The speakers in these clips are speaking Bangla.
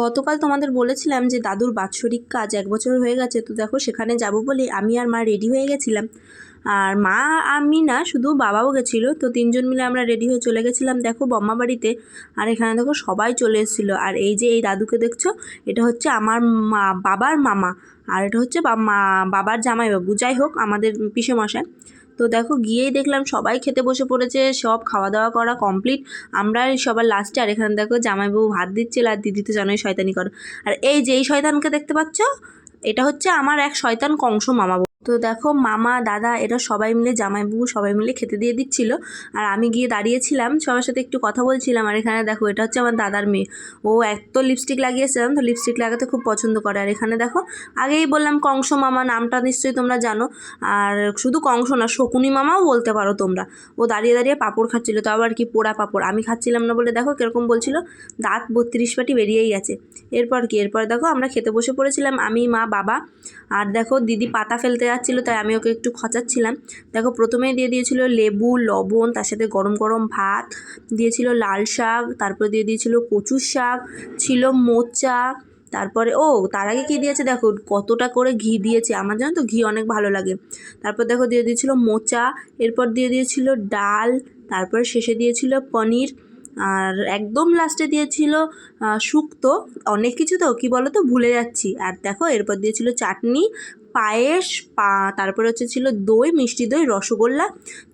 গতকাল তোমাদের বলেছিলাম যে দাদুর বাৎসরিক কাজ 1 বছর হয়ে গেছে, তো দেখো সেখানে যাব বলে আমি আর মা রেডি হয়ে গেছিলাম। আর মা আমি না, শুধু বাবাও গেছিলো, তো 3জন মিলে আমরা রেডি হয়ে চলে গেছিলাম দেখো বম্মা বাড়িতে। আর এখানে দেখো সবাই চলে এসেছিলো। আর এই যে এই দাদুকে দেখছো, এটা হচ্ছে আমার বাবার মামা, আর এটা হচ্ছে বাবার জামাইবাবু, যাই হোক আমাদের পিসেমশাই। তো দেখো গিয়েই দেখলাম সবাই খেতে বসে পড়েছে, সব খাওয়া দাওয়া করা কমপ্লিট, আমরা সবার লাস্টে। আর এখানে দেখো জামাইবাবু ভাত দিচ্ছিল, আর দিদি তো জানোই শয়তানি করো। আর এই যে এই শয়তানকে দেখতে পাচ্ছ, এটা হচ্ছে আমার এক শয়তান কংস মামা। তো দেখো মামা দাদা এরা সবাই মিলে, জামাইবাবু সবাই মিলে খেতে দিয়ে দিচ্ছিল, আর আমি গিয়ে দাঁড়িয়েছিলাম সবার সাথে একটু কথা বলছিলাম। আর এখানে দেখো এটা হচ্ছে আমার দাদার মেয়ে, ও এত লিপস্টিক লাগিয়েছিলাম, তো লিপস্টিক লাগাতে খুব পছন্দ করে। আর এখানে দেখো আগেই বললাম কংস মামা, নামটা নিশ্চয়ই তোমরা জানো। আর শুধু কংস না, শকুনি মামাও বলতে পারো তোমরা। ও দাঁড়িয়ে দাঁড়িয়ে পাঁপড় খাচ্ছিলো, তো আবার কি পোড়া পাঁপড়, আমি খাচ্ছিলাম না বলে দেখো কীরকম বলছিল, দাঁত 32 পাটি বেরিয়েই গেছে। এরপর দেখো আমরা খেতে বসে পড়েছিলাম, আমি মা বাবা। আর দেখো দিদি পাতা ফেলতে যাচ্ছিলো, তাই আমি ওকে একটু খচাচ্ছিলাম। দেখো প্রথমেই দিয়ে দিয়েছিল লেবু লবণ, তার সাথে গরম গরম ভাত দিয়েছিল, লাল শাক, তারপর দিয়ে দিয়েছিল কচুর শাক, ছিল মোচা, তারপরে তার আগে কী দিয়েছে দেখো, কতটা করে ঘি দিয়েছে, আমার জানো তো ঘি অনেক ভালো লাগে। তারপর দেখো দিয়ে দিয়েছিল মোচা, এরপর দিয়ে দিয়েছিল ডাল, তারপর শেষে দিয়েছিল পনির, আর একদম লাস্টে দিয়েছিল শুক্তো। অনেক কিছু তো কী বলো তো ভুলে যাচ্ছি। আর দেখো এরপর দিয়েছিল চাটনি, পায়েস, তারপরে ছিল দই, মিষ্টি দই, রসগোল্লা।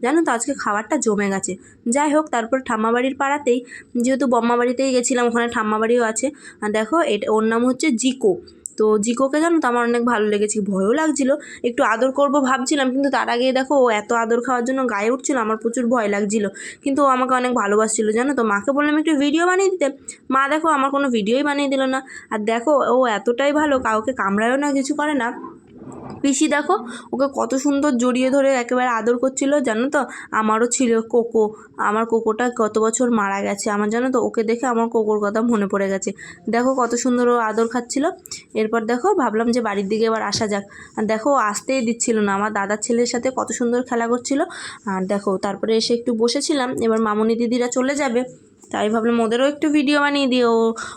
জানো তো আজকে খাবারটা জমে গেছে। যাই হোক, তারপর ঠাম্মাবাড়ির পাড়াতেই, যেহেতু বম্মা বাড়িতেই গেছিলাম, ওখানে ঠাম্মাবাড়িও আছে। আর দেখো ওর নাম হচ্ছে জিকো। তো জিকোকে জানো তো আমার অনেক ভালো লেগেছে, ভয়ও লাগছিলো, একটু আদর করব ভাবছিলাম, কিন্তু তার আগে দেখো ও এত আদর খাওয়ার জন্য গায়ে উঠছিল, আমার প্রচুর ভয় লাগছিলো। কিন্তু ও আমাকে অনেক ভালোবাসছিল জানো তো। মাকে বললাম একটু ভিডিও বানিয়ে দিতে, মা দেখো আমার কোনো ভিডিওই বানিয়ে দিল না। আর দেখো ও এতটাই ভালো, কাউকে কামড়ায়ও না, কিছু করে না। পিসি দেখো ওকে কত সুন্দর জড়িয়ে ধরে একেবারে আদর করছিল জানো তো। আমারও ছিল কোকো, আমার কোকোটা গত বছর মারা গেছে, আমার জানো তো ওকে দেখে আমার কোকোর কথা মনে পড়ে গেছে। দেখো কত সুন্দর ও আদর খাচ্ছিল। এরপর দেখো ভাবলাম যে বাড়ির দিকে এবার আসা যাক। আর দেখো আসতেই দিচ্ছিল না, আমার দাদার ছেলের সাথে কত সুন্দর খেলা করছিল। আর দেখো তারপরে এসে একটু বসেছিলাম, এবার মামুনি দিদিরা চলে যাবে, তাই ভাবলাম ওদেরও একটু ভিডিও বানিয়ে দিই। ও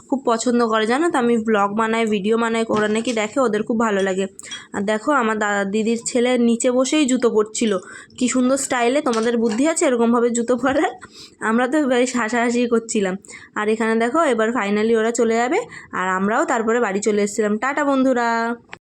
খুব পছন্দ করে জানো তো, আমি ব্লগ বানাই ভিডিও বানাই, ওরা নাকি দেখে, ওদের খুব ভালো লাগে। আর দেখো আমার দিদির ছেলে নিচে বসেই জুতো পরছিল, কি সুন্দর স্টাইলে, তোমাদের বুদ্ধি আছে এরকমভাবে জুতো পরার? আমরা তো বেশ হাসাহাসি করছিলাম। আর এখানে দেখো এবার ফাইনালি ওরা চলে যাবে, আর আমরাও তারপরে বাড়ি চলে এসেছিলাম। টাটা বন্ধুরা।